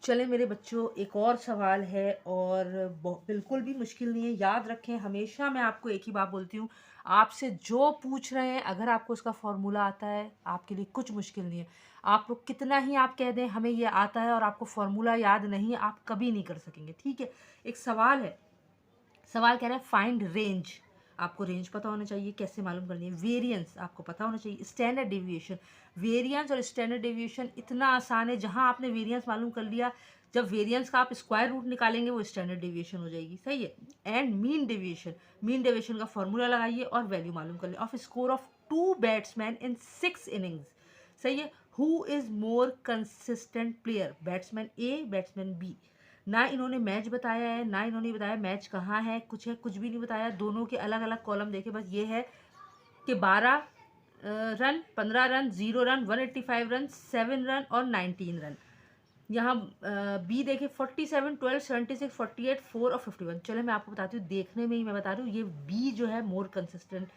चले मेरे बच्चों, एक और सवाल है और बिल्कुल भी मुश्किल नहीं है। याद रखें, हमेशा मैं आपको एक ही बात बोलती हूँ, आपसे जो पूछ रहे हैं अगर आपको उसका फॉर्मूला आता है, आपके लिए कुछ मुश्किल नहीं है। आप लोग कितना ही आप कह दें हमें ये आता है और आपको फॉर्मूला याद नहीं है, आप कभी नहीं कर सकेंगे। ठीक है, एक सवाल है, सवाल कह रहा है फाइंड रेंज। आपको रेंज पता होना चाहिए, कैसे मालूम करनी है। वेरिएंस आपको पता होना चाहिए, स्टैंडर्ड डेविएशन। वेरिएंस और स्टैंडर्ड डेविएशन इतना आसान है, जहां आपने वेरिएंस मालूम कर लिया, जब वेरिएंस का आप स्क्वायर रूट निकालेंगे वो स्टैंडर्ड डेविएशन हो जाएगी। सही है। And mean deviation, mean deviation का फॉर्मूला लगाइए और वैल्यू मालूम कर लिया। Of score of 2 batsman in 6 innings. सही है। Who is more consistent player, batsman A batsman B. ना इन्होंने मैच बताया है, ना इन्होंने बताया मैच कहाँ है, कुछ भी नहीं बताया। दोनों के अलग अलग कॉलम देखे, बस ये है कि 12 run, 15 run, 0 run, 185 run, 7 run और 19 रन। यहाँ बी देखे 47, 12, 76, 48, 4 और 51। चलो मैं आपको बताती हूँ, देखने में ही मैं बता रही हूँ, ये बी जो है मोर कंसिस्टेंट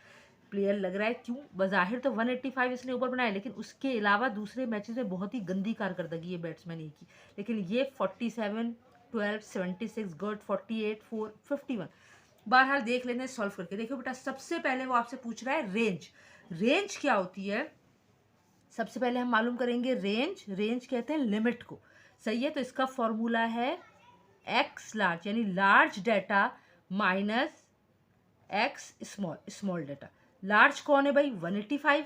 प्लेयर लग रहा है। क्यों? बज़ाहिर तो 185 इसने ऊपर बनाया, लेकिन उसके अलावा दूसरे मैचेस में बहुत ही गंदी कारकर्दगी है बैट्समैन ए की। लेकिन ये 47, 12, 76 गुड, 48, 4, 51। बहरहाल देख लेते हैं सॉल्व करके। देखो बेटा, सबसे पहले वो आपसे पूछ रहा है रेंज। रेंज क्या होती है? सबसे पहले हम मालूम करेंगे रेंज। रेंज कहते हैं लिमिट को। सही है। तो इसका फॉर्मूला है एक्स लार्ज, यानी large data minus x small, small data. Large कौन है भाई? 185।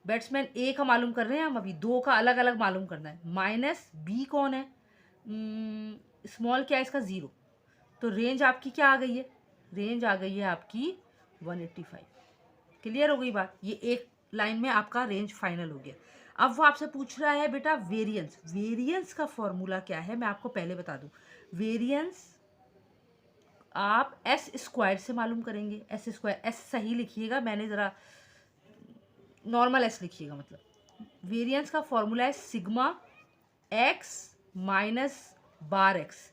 बैट्समैन ए का मालूम कर रहे हैं हम अभी, दो का अलग अलग मालूम करना है। माइनस बी कौन है? स्मॉल क्या है इसका? 0। तो रेंज आपकी क्या आ गई है? रेंज आ गई है आपकी 185। क्लियर हो गई बात? ये एक लाइन में आपका रेंज फाइनल हो गया। अब वो आपसे पूछ रहा है बेटा वेरिएंस। वेरिएंस का फॉर्मूला क्या है मैं आपको पहले बता दूं। वेरिएंस आप एस स्क्वायर से मालूम करेंगे। एस स्क्वायर, एस सही लिखिएगा, मैंने ज़रा नॉर्मल एस लिखिएगा। मतलब वेरिएंस का फॉर्मूला है sigma X minus bar x.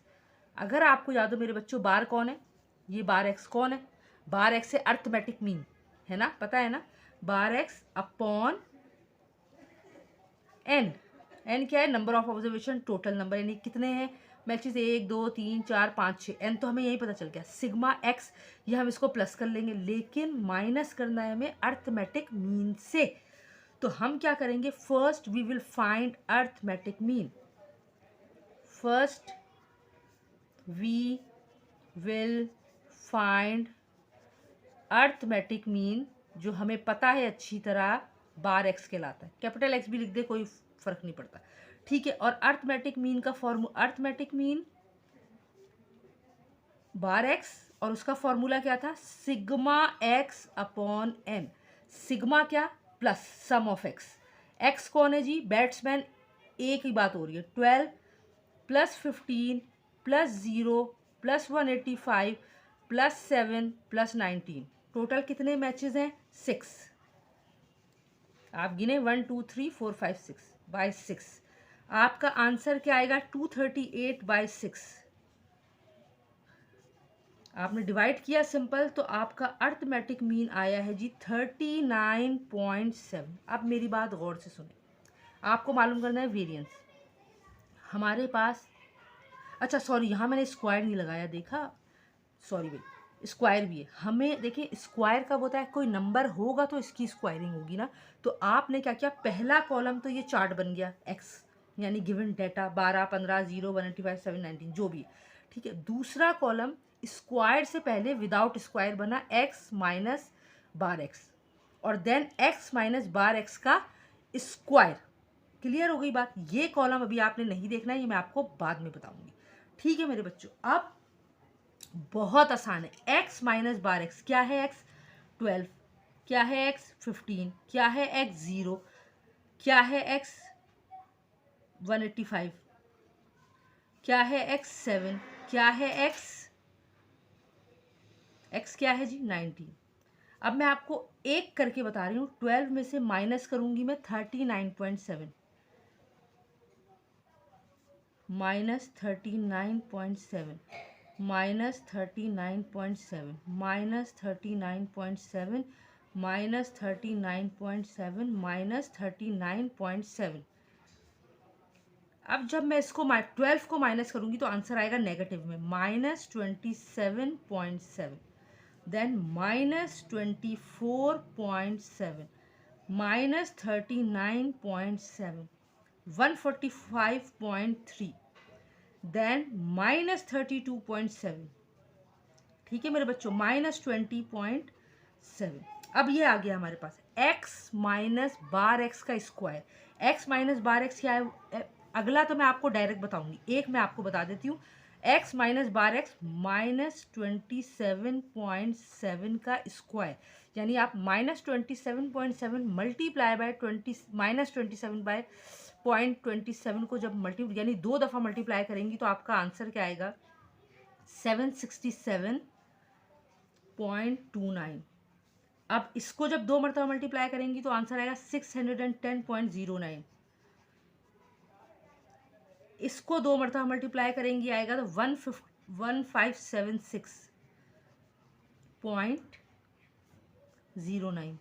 अगर आपको याद हो मेरे बच्चों, बार कौन है? ये बार एक्स कौन है? बार एक्स है अर्थमेटिक मीन, है ना? पता है ना? बार एक्स अपॉन एन। एन क्या है? Number of observation, total number, यानी कितने हैं मैचेस? 1, 2, 3, 4, 5, 6। एन तो हमें यही पता चल गया। सिग्मा एक्स, ये हम इसको प्लस कर लेंगे, लेकिन माइनस करना है हमें अर्थमेटिक मीन से। तो हम क्या करेंगे? First we will find arithmetic mean. First we will find arithmetic mean, जो हमें पता है अच्छी तरह बार एक्स कहलाता है। कैपिटल एक्स भी लिख दे, कोई फर्क नहीं पड़ता। ठीक है। और अर्थमेटिक मीन का formula, arithmetic mean bar x, और उसका फॉर्मूला क्या था? Sigma x upon n. Sigma क्या? Plus sum of x. X कौन है जी? बैट्समैन ए की बात हो रही है। 12 plus 15 plus 0 plus 185 plus 7 plus 19। Total कितने मैचेस हैं? 6। आप गिने 1, 2, 3, 4, 5, 6 बाय 6। आपका आंसर क्या आएगा? 238 बाय 6। आपने डिवाइड किया सिंपल, तो आपका अर्थमेटिक मीन आया है जी 39.7। अब मेरी बात गौर से सुने, आपको मालूम करना है वेरिएंस। हमारे पास, अच्छा सॉरी, यहाँ मैंने स्क्वायर नहीं लगाया, देखा? सॉरी भाई, स्क्वायर भी है हमें। देखिए स्क्वायर कब होता है? कोई नंबर होगा तो इसकी स्क्वायरिंग होगी ना। तो आपने क्या किया? पहला कॉलम तो ये चार्ट बन गया एक्स, यानी गिवन डाटा 12, 15, 0, 185, 7, 19 जो भी। ठीक है। दूसरा कॉलम स्क्वायर से पहले विदाउट स्क्वायर बना एक्स माइनस बार एक्स, और then x minus bar X का स्क्वायर। क्लियर हो गई बात? ये कॉलम अभी आपने नहीं देखना है, ये मैं आपको बाद में बताऊंगी। ठीक है मेरे बच्चों, अब बहुत आसान है। x माइनस बार एक्स क्या है? x 12। क्या है x 15। क्या है x 0। क्या है x 185। क्या है x 7। क्या है x क्या है जी 19। अब मैं आपको एक करके बता रही हूँ। 12 में से माइनस करूंगी मैं 39.7, minus 39.7, minus 39.7, minus 39.7, minus 39.7, minus 39.7। अब जब मैं इसको 12 को माइनस करूँगी तो आंसर आएगा नेगेटिव में, -27.7, देन -24.7, -39.7, 145.3, देन -32.7। ठीक है मेरे बच्चों, -20.7। अब ये आ गया हमारे पास x माइनस बार एक्स का square. x minus bar x क्या है, अगला तो मैं आपको डायरेक्ट बताऊंगी, एक मैं आपको बता देती हूँ। x माइनस बार एक्स -27.7 का स्क्वायर, यानी आप -27.7 मल्टीप्लाई बाय -27 को जब मल्टीप्लाई यानी 2 दफ़ा मल्टीप्लाई करेंगी तो आपका आंसर क्या आएगा, 767.29। अब इसको जब 2 मरतबा मल्टीप्लाई करेंगी तो आंसर आएगा 610.09। इसको 2 मरतबा मल्टीप्लाई करेंगी आएगा तो 1576.09।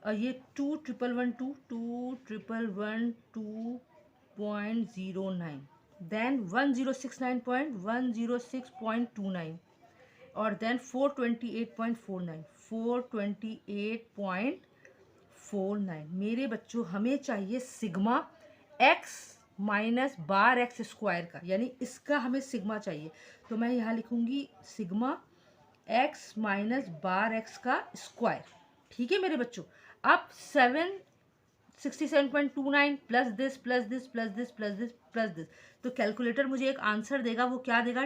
और ये 21112.09, देन 1069.106.29, और देन 428.49 मेरे बच्चों, हमें चाहिए sigma X minus bar x square का, यानी इसका हमें सिग्मा चाहिए। तो मैं यहाँ लिखूंगी sigma X minus bar X का स्क्वायर। ठीक है मेरे बच्चों, अब 767.29 plus this plus this plus this plus this plus this, तो कैलकुलेटर मुझे एक आंसर देगा, वो क्या देगा,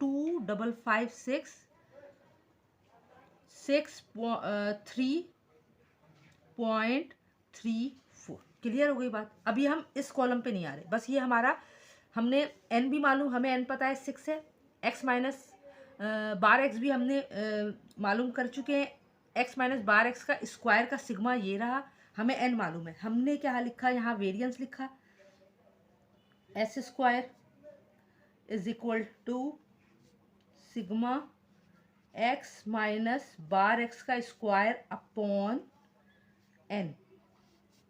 2556.3.34। क्लियर हो गई बात। अभी हम इस कॉलम पे नहीं आ रहे, बस ये हमारा, हमने n भी मालूम, हमें n पता है 6 है, x माइनस बार x भी हमने मालूम कर चुके हैं, x माइनस बार x का स्क्वायर का सिग्मा ये रहा, हमें n मालूम है। हमने क्या लिखा, यहाँ वेरिएंस लिखा, s square is equal to sigma x minus bar x का स्क्वायर अपॉन n।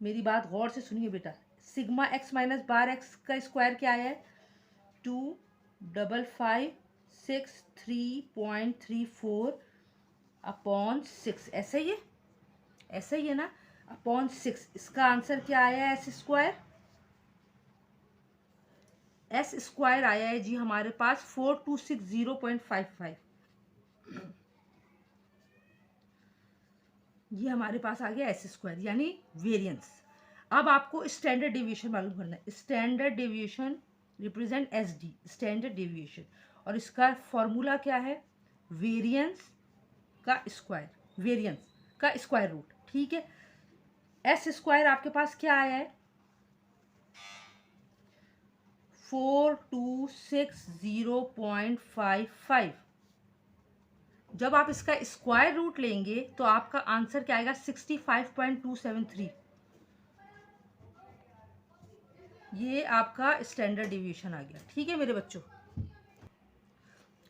मेरी बात गौर से सुनिए बेटा, sigma x minus bar x का स्क्वायर क्या है, 2556.3.34 अपॉन 6, ऐसा ही है ना, अपॉन 6। इसका आंसर क्या आया है, एस स्क्वायर आया है जी हमारे पास 4260.55। ये हमारे पास आ गया एस स्क्वायर, यानी वेरिएंस। अब आपको स्टैंडर्ड डेविएशन मालूम करना है। Standard deviation represent S D, standard deviation, और इसका फॉर्मूला क्या है, वेरिएंस का स्क्वायर, वेरिएंस का स्क्वायर रूट। ठीक है, एस स्क्वायर आपके पास क्या आया है, 4260.55। जब आप इसका स्क्वायर रूट लेंगे तो आपका आंसर क्या आएगा, 65.273। ये आपका स्टैंडर्ड डेविएशन आ गया। ठीक है मेरे बच्चों,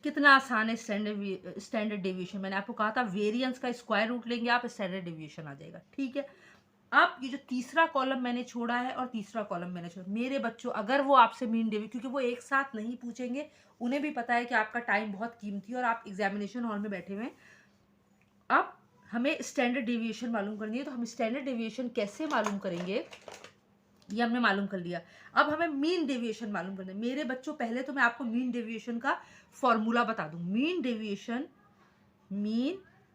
कितना आसान है स्टैंडर्ड डेविएशन। मैंने आपको कहा था वेरिएंस का स्क्वायर रूट लेंगे आप, स्टैंडर्ड डेविएशन आ जाएगा। ठीक है, अब ये जो तीसरा कॉलम मैंने छोड़ा है और तीसरा कॉलम मैंने छोड़ा, मेरे बच्चों अगर वो आपसे मीन डेविएशन, क्योंकि वो एक साथ नहीं पूछेंगे, उन्हें भी पता है कि आपका टाइम बहुत कीमती है और आप एग्जामिनेशन हॉल में बैठे हुए हैं। अब हमें स्टैंडर्ड डेविएशन मालूम करनी है, तो हम स्टैंडर्ड डेविएशन कैसे मालूम करेंगे, ये हमने मालूम कर लिया। अब हमें मीन डेविएशन मालूम करना है। मेरे बच्चों पहले तो मैं आपको मीन डेविएशन का फॉर्मूला बता दूं। मीन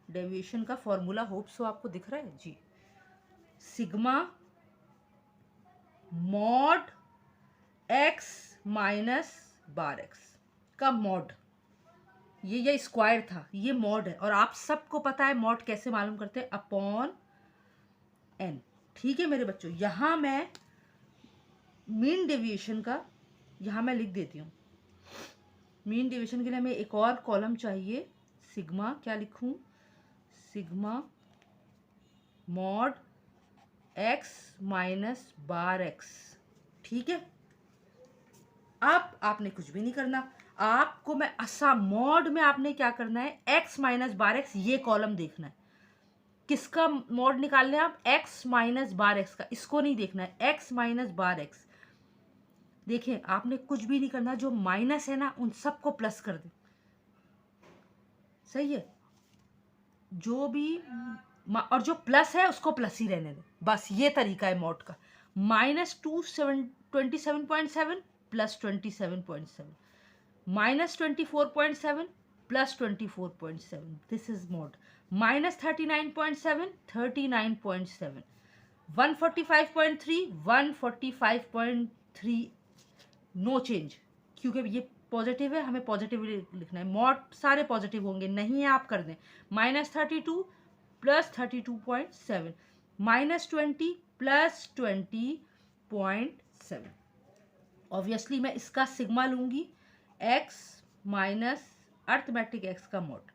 डेविएशन का फॉर्मूला होप सो आपको दिख रहा है जी, sigma mod x minus bar X का मॉड, ये स्क्वायर था, ये मॉड है, और आप सबको पता है मॉड कैसे मालूम करते हैं, अपॉन एन। ठीक है मेरे बच्चों, यहां मैं मीन डेविएशन का यहाँ मैं लिख देती हूँ। मीन डेविएशन के लिए हमें एक और कॉलम चाहिए, सिग्मा, क्या लिखूं, sigma mod x minus bar x. ठीक है, अब आपने कुछ भी नहीं करना, आपको मैं मॉड में आपने क्या करना है, एक्स माइनस बार एक्स, ये कॉलम देखना है। किसका मॉड निकालना है आप? x माइनस बार x का, इसको नहीं देखना है, x माइनस बार x। देखिए आपने कुछ भी नहीं करना, जो माइनस है ना उन सबको प्लस कर दे, सही है, जो भी और जो प्लस है उसको प्लस ही रहने दे, बस ये तरीका है मॉड का। -27.7 plus 27.7 -24.7 plus 24.7, this is mod. -39.7 39.7 145.3 145.3, no change, क्योंकि ये पॉजिटिव है, हमें पॉजिटिव लिखना है, मॉड सारे पॉजिटिव होंगे, नहीं है आप कर दें। -32 प्लस 32.7 -20 प्लस 20.7। ऑब्वियसली मैं इसका सिग्मा लूंगी, x माइनस अर्थमेटिक x का मॉड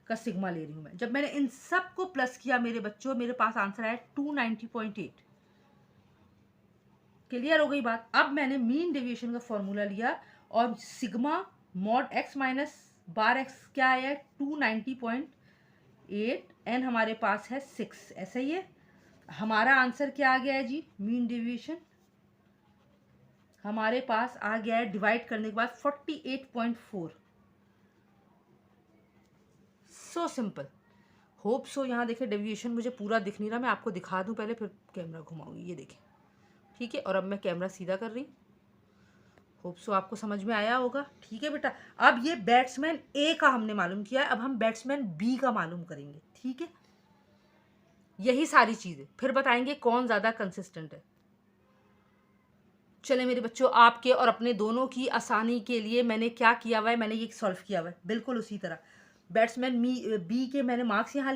का सिग्मा ले रही हूँ मैं। जब मैंने इन सब को प्लस किया मेरे बच्चों, मेरे पास आंसर आया 290.8। क्लियर हो गई बात? अब मैंने मीन डेविएशन का फॉर्मूला लिया और sigma mod x minus bar x क्या आया? 290.8 एन हमारे पास है 6, ऐसा ही है। हमारा आंसर क्या आ गया है जी? मीन डेविएशन हमारे पास आ गया है डिवाइड करने के बाद 48.4। So simple. Hope so. यहाँ देखिए डेविएशन मुझे पूरा दिख नहीं रहा, मैं आपको दिखा दूँ पहले, फिर कैमरा घुमाऊंगी, ये देखें, ठीक है। और अब मैं कैमरा सीधा कर रही, होप सो आपको समझ में आया होगा, ठीक है बेटा। अब ये बैट्समैन ए का हमने मालूम किया है, अब हम बैट्समैन बी का मालूम करेंगे, ठीक है। यही सारी चीज़ें, फिर बताएंगे कौन ज़्यादा कंसिस्टेंट है। चले मेरे बच्चों, आपके और अपने दोनों की आसानी के लिए मैंने क्या किया हुआ है, मैंने ये सॉल्व किया हुआ है बिल्कुल उसी तरह। बैट्समैन बी के मैंने मार्क्स यहाँ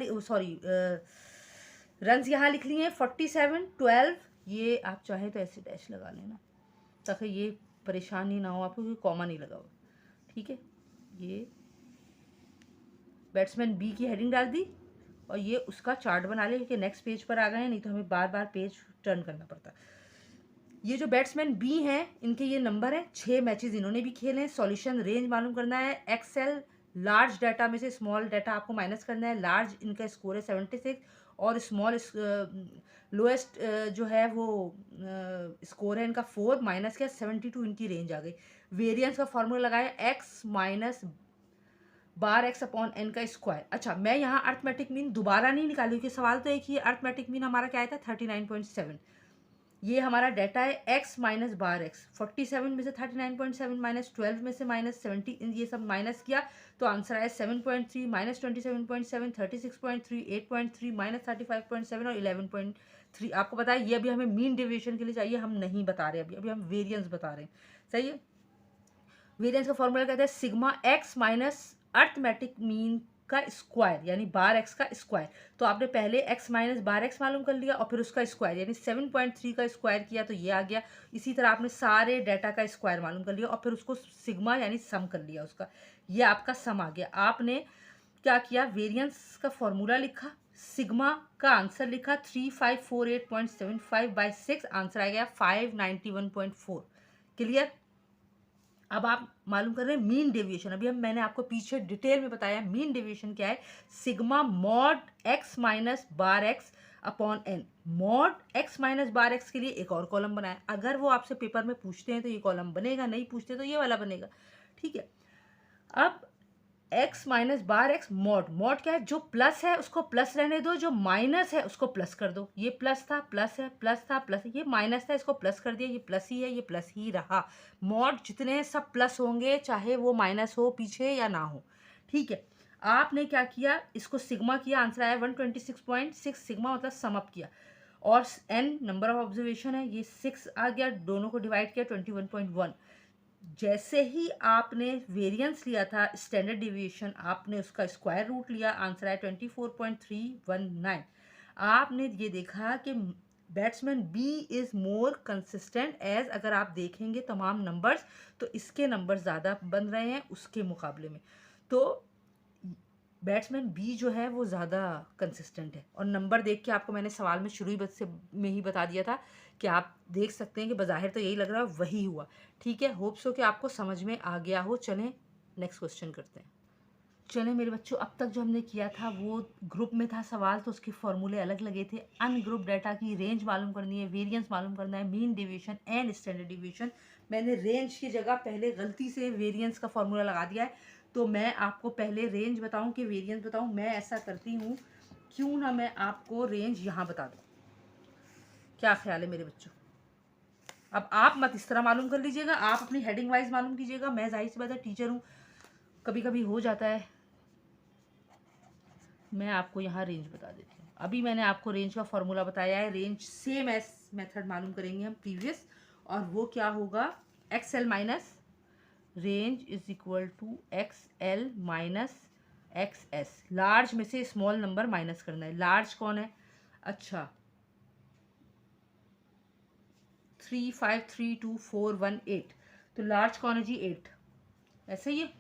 रन्स यहाँ लिख लिए हैं 47 12। ये आप चाहे तो ऐसे डैश लगा लेना ताकि ये परेशानी ना हो आपको, क्योंकि कॉमा नहीं लगा हुआ, ठीक है। ये बैट्समैन बी की हेडिंग डाल दी और ये उसका चार्ट बना लिया, क्योंकि नेक्स्ट पेज पर आ गए हैं, नहीं तो हमें बार बार पेज टर्न करना पड़ता। ये जो बैट्समैन बी हैं इनके ये नंबर है, 6 मैचेस इन्होंने भी खेले हैं। सॉल्यूशन रेंज मालूम करना है, एक्सेल लार्ज डाटा में से स्मॉल डाटा आपको माइनस करना है। लार्ज इनका स्कोर है 76 और स्मॉल लोएस्ट जो है वो स्कोर है इनका 4, माइनस क्या 72, इनकी रेंज आ गई। वेरिएंस का फॉर्मूला लगाया x minus bar x upon N का स्क्वायर। अच्छा, मैं यहाँ अर्थमेटिक मीन दोबारा नहीं निकाली क्योंकि सवाल तो एक ही है। अर्थमेटिक मीन हमारा क्या आया था 39.7, ये हमारा डाटा है x माइनस बार x। 47 में से 39.7 माइनस 12 में से माइनस 70, ये सब माइनस किया तो आंसर आया 7.3 माइनस 27.7 36.3 8.3 माइनस 35.7 और 11.3। आपको पता है ये अभी हमें मीन डेविएशन के लिए चाहिए, हम नहीं बता रहे अभी हम वेरिएंस बता रहे हैं, सही है। वेरिएंस का फॉर्मूला कहता है sigma x minus arithmetic mean का स्क्वायर, यानी बार x का स्क्वायर। तो आपने पहले x माइनस बार x मालूम कर लिया और फिर उसका स्क्वायर, यानी 7.3 का स्क्वायर किया तो ये आ गया। इसी तरह आपने सारे डाटा का स्क्वायर मालूम कर लिया और फिर उसको सिग्मा यानी सम कर लिया उसका, ये आपका सम आ गया। आपने क्या किया, वेरिएंस का फॉर्मूला लिखा, सिग्मा का आंसर लिखा 3548.75/6, आंसर आ गया 591.4। क्लियर? अब आप मालूम कर रहे हैं मीन डेविएशन। अभी मैंने आपको पीछे डिटेल में बताया मीन डेविएशन क्या है, sigma mod x minus bar x upon n. Mod x minus bar x के लिए एक और कॉलम बनाया, अगर वो आपसे पेपर में पूछते हैं तो ये कॉलम बनेगा, नहीं पूछते तो ये वाला बनेगा, ठीक है। अब x minus bar x mod, mod क्या है, जो प्लस है उसको प्लस रहने दो, जो माइनस है उसको प्लस कर दो। ये प्लस था, प्लस है, प्लस था, प्लस है, ये माइनस था, इसको प्लस कर दिया, ये प्लस ही है, ये प्लस ही रहा। मॉड जितने सब प्लस होंगे चाहे वो माइनस हो पीछे या ना हो, ठीक है। आपने क्या किया, इसको सिग्मा किया, आंसर आया 126.6, सिग्मा मतलब सम अप किया, और n नंबर ऑफ ऑब्जर्वेशन है, ये 6 आ गया, दोनों को डिवाइड किया 21.1। जैसे ही आपने वेरिएंस लिया था स्टैंडर्ड डिविएशन, आपने उसका स्क्वायर रूट लिया, आंसर आया 24.319। आपने ये देखा कि batsman B is more consistent as, अगर आप देखेंगे तमाम नंबर्स तो इसके नंबर ज़्यादा बन रहे हैं उसके मुकाबले में, तो बैट्समैन बी जो है वो ज़्यादा कंसिस्टेंट है। और नंबर देख के आपको मैंने सवाल में शुरू में ही बता दिया था कि आप देख सकते हैं कि बज़ाहिर तो यही लग रहा है, वही हुआ, ठीक है। होप सो कि आपको समझ में आ गया हो। चलें नेक्स्ट क्वेश्चन करते हैं। चले मेरे बच्चों, अब तक जो हमने किया था वो ग्रुप में था सवाल, तो उसके फॉर्मूले अलग लगे थे। अनग्रुप डाटा की रेंज मालूम करनी है, वेरिएंस मालूम करना है, mean division and standard division. मैंने रेंज की जगह पहले गलती से वेरिएंस का फॉर्मूला लगा दिया है, तो मैं आपको पहले रेंज बताऊं कि वेरिएंस बताऊं। मैं ऐसा करती हूँ, क्यों ना मैं आपको रेंज यहाँ बता दूँ। क्या ख्याल है मेरे बच्चों? अब आप मत इस तरह मालूम कर लीजिएगा, आप अपनी हेडिंग वाइज मालूम कीजिएगा। मैं जाहिर सी बात है टीचर हूँ, कभी कभी हो जाता है। मैं आपको यहाँ रेंज बता देती हूँ। अभी मैंने आपको रेंज का फॉर्मूला बताया है। रेंज सेम एस मेथड मालूम करेंगे हम प्रीवियस, और वो क्या होगा, X L minus range is equal to X L minus X S. Large में से स्मॉल नंबर माइनस करना है। लार्ज कौन है? अच्छा, 3532418। तो लार्ज कौन है जी? 8। ऐसे ही है,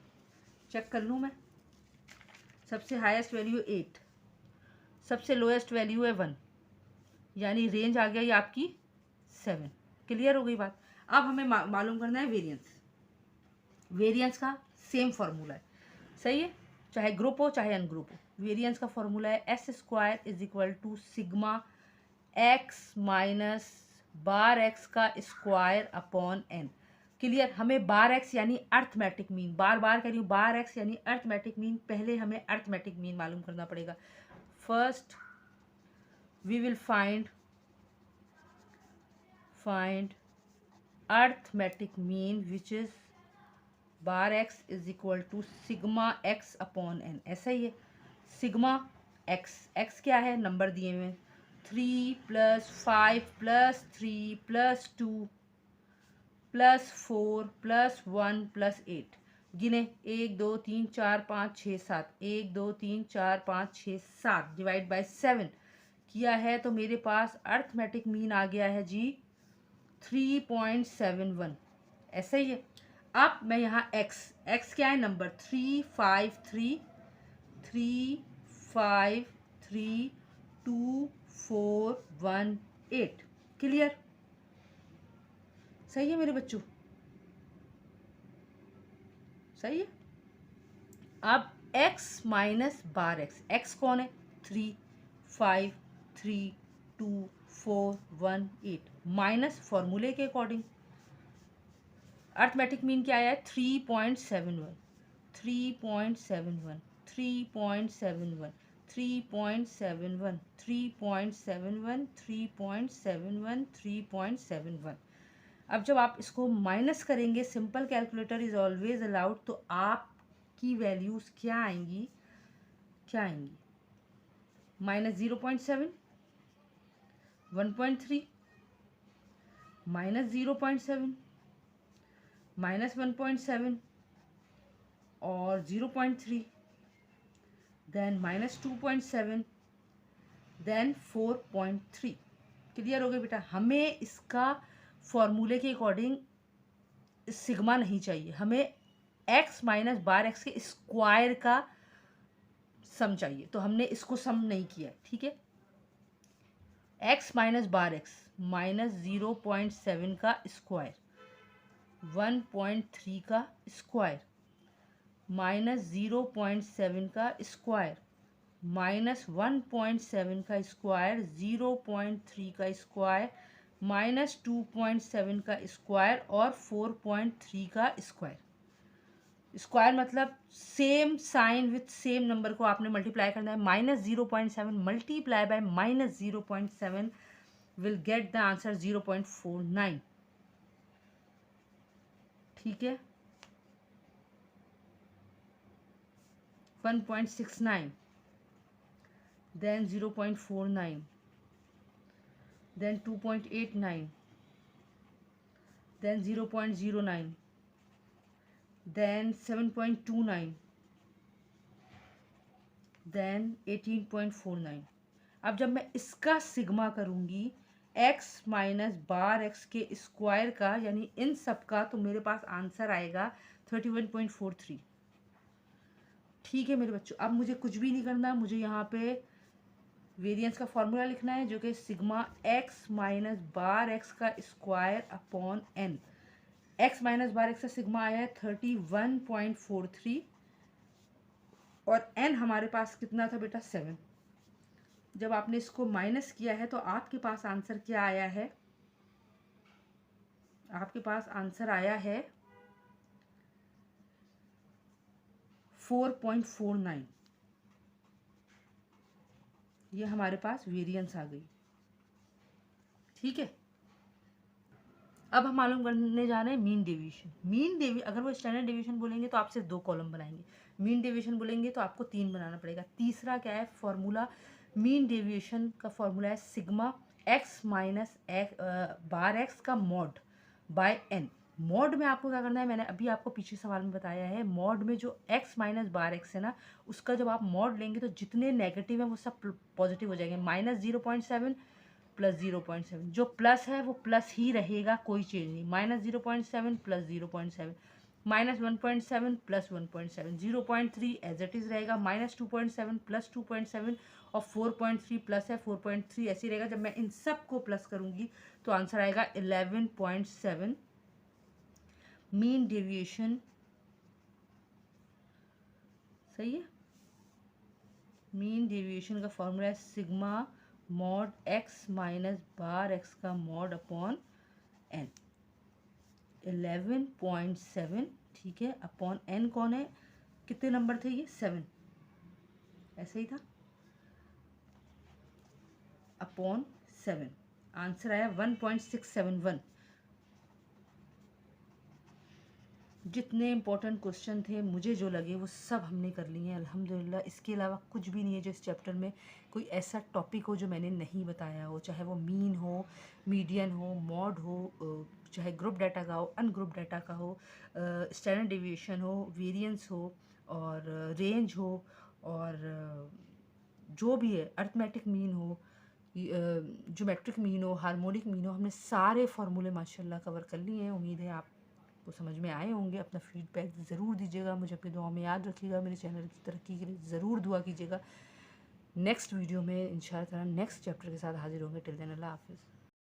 चेक कर लूँ मैं। सबसे हाईएस्ट वैल्यू 8, सबसे लोएस्ट वैल्यू है 1, यानी रेंज आ गया ये आपकी 7। क्लियर हो गई बात? अब हमें मालूम करना है वेरिएंस। वेरिएंस का सेम फॉर्मूला है, सही है, चाहे ग्रुप हो चाहे अनग्रुप हो। वेरिएंस का फॉर्मूला है S square is equal to sigma X minus bar X का स्क्वायर अपॉन एन। क्लियर? हमें बार एक्स यानी अर्थमेटिक मीन, बार बार कह रही हूँ, बार एक्स यानी अर्थमेटिक मीन। पहले हमें अर्थमेटिक मीन मालूम करना पड़ेगा। First we will find arithmetic mean which is bar x is equal to sigma x upon n। ऐसा ही है, सिग्मा x, x क्या है? नंबर दिए हुए 3 + 5 + 3 + 2 + 4 + 1 + 8। गिने 1 2 3 4 5 6 7, 1 2 3 4 5 6 7 डिवाइड बाय 7 किया है, तो मेरे पास अर्थमेटिक मीन आ गया है जी 3.71। ऐसा ही है। अब मैं यहाँ x क्या है? नंबर 3532418। क्लियर? सही है मेरे बच्चों? सही है। अब x माइनस बार x कौन है? 3532418 माइनस फॉर्मूले के अकॉर्डिंग अर्थमेटिक मीन क्या आया है? 3.71, 3.71, 3.71, 3.71, 3.71, 3.71, 3.71। अब जब आप इसको माइनस करेंगे, simple calculator is always allowed, तो आपकी वैल्यूज क्या आएंगी? क्या आएंगी? -0.7, 1.3, -0.7, -1.7 और 0.3, देन -2.7, देन 4.3। क्लियर हो गया बेटा? हमें इसका फॉर्मूले के अकॉर्डिंग सिग्मा नहीं चाहिए, हमें x माइनस बार एक्स के स्क्वायर का सम चाहिए, तो हमने इसको सम नहीं किया। ठीक है, x माइनस बार एक्स -0.7 का स्क्वायर, 1.3 का स्क्वायर, -0.7 का स्क्वायर, -1.7 का स्क्वायर, 0.3 का स्क्वायर, -2.7 का स्क्वायर और 4.3 का स्क्वायर। स्क्वायर मतलब same sign with same number को आपने मल्टीप्लाई करना है। -0.7 multiply by -0.7 will get the answer 0.49। ठीक है, 1.69, then 0.49, then 2.89, then 0.09, then 7.29, then 18.49। अब जब मैं इसका सिग्मा करूँगी x माइनस बार x के स्क्वायर का, यानी इन सब का, तो मेरे पास आंसर आएगा 31.43। ठीक है मेरे बच्चों, अब मुझे कुछ भी नहीं करना, मुझे यहाँ पे वेरिएंस का फॉर्मूला लिखना है, जो कि sigma x minus bar x का square upon n। x minus bar x का सिग्मा आया है 31.43, और n हमारे पास कितना था बेटा 7। जब आपने इसको माइनस किया है तो आपके पास आंसर क्या आया है, आपके पास आंसर आया है 4.49। ये हमारे पास वेरिएंस आ गई। ठीक है, अब हम मालूम करने जा रहे हैं मीन डेविएशन। अगर वो स्टैंडर्ड डेविएशन बोलेंगे तो आप सिर्फ 2 कॉलम बनाएंगे, मीन डेविएशन बोलेंगे तो आपको 3 बनाना पड़ेगा। तीसरा क्या है फॉर्मूला, मीन डेविएशन का फॉर्मूला है sigma X minus bar X का मॉड बाय एन। मॉड में आपको क्या करना है, मैंने अभी आपको पीछे सवाल में बताया है, मॉड में जो x माइनस बार एक्स है ना, उसका जब आप मॉड लेंगे तो जितने नेगेटिव हैं वो सब पॉजिटिव हो जाएंगे। -0.7 प्लस 0.7, जो प्लस है वो प्लस ही रहेगा, कोई चेंज नहीं। -0.7 plus 0.7, -1.7 plus 1.7, 0.3 as it is रहेगा, -2.7 प्लस 2.7 और 4.3 प्लस है 4.3 ऐसे ही रहेगा। जब मैं इन सब को प्लस करूँगी तो आंसर आएगा 11.7 मीन डेविएशन। सही है, मीन डेविएशन का फॉर्मूला है sigma mod x minus bar X का मॉड अपॉन एन, 11.7। ठीक है, अपॉन एन कौन है, कितने नंबर थे ये, 7, ऐसे ही था, अपॉन 7। आंसर आया 1.671। जितने इंपॉर्टेंट क्वेश्चन थे मुझे जो लगे वो सब हमने कर लिए हैं अल्हम्दुलिल्लाह। इसके अलावा कुछ भी नहीं है जो इस चैप्टर में कोई ऐसा टॉपिक हो जो मैंने नहीं बताया हो, चाहे वो मीन हो, मीडियन हो, मॉड हो, चाहे ग्रुप डाटा का हो, अनग्रुप डाटा का हो, स्टैंडर्ड डेविएशन हो, वेरिएंस हो, और रेंज हो, और जो भी है, अर्थमेटिक मीन हो, ज्योमेट्रिक मीन हो, हार्मोनिक मीन हो, हमने सारे फार्मूले माशाल्लाह कवर कर लिए हैं। उम्मीद है आपको समझ में आए होंगे। अपना फीडबैक ज़रूर दीजिएगा, मुझे अपनी दुआ में याद रखिएगा, मेरे चैनल की तरक्की के लिए ज़रूर दुआ कीजिएगा। नेक्स्ट वीडियो में इंशाअल्लाह नेक्स्ट चैप्टर के साथ हाजिर होंगे। टिल देन अल्लाह हाफिज़।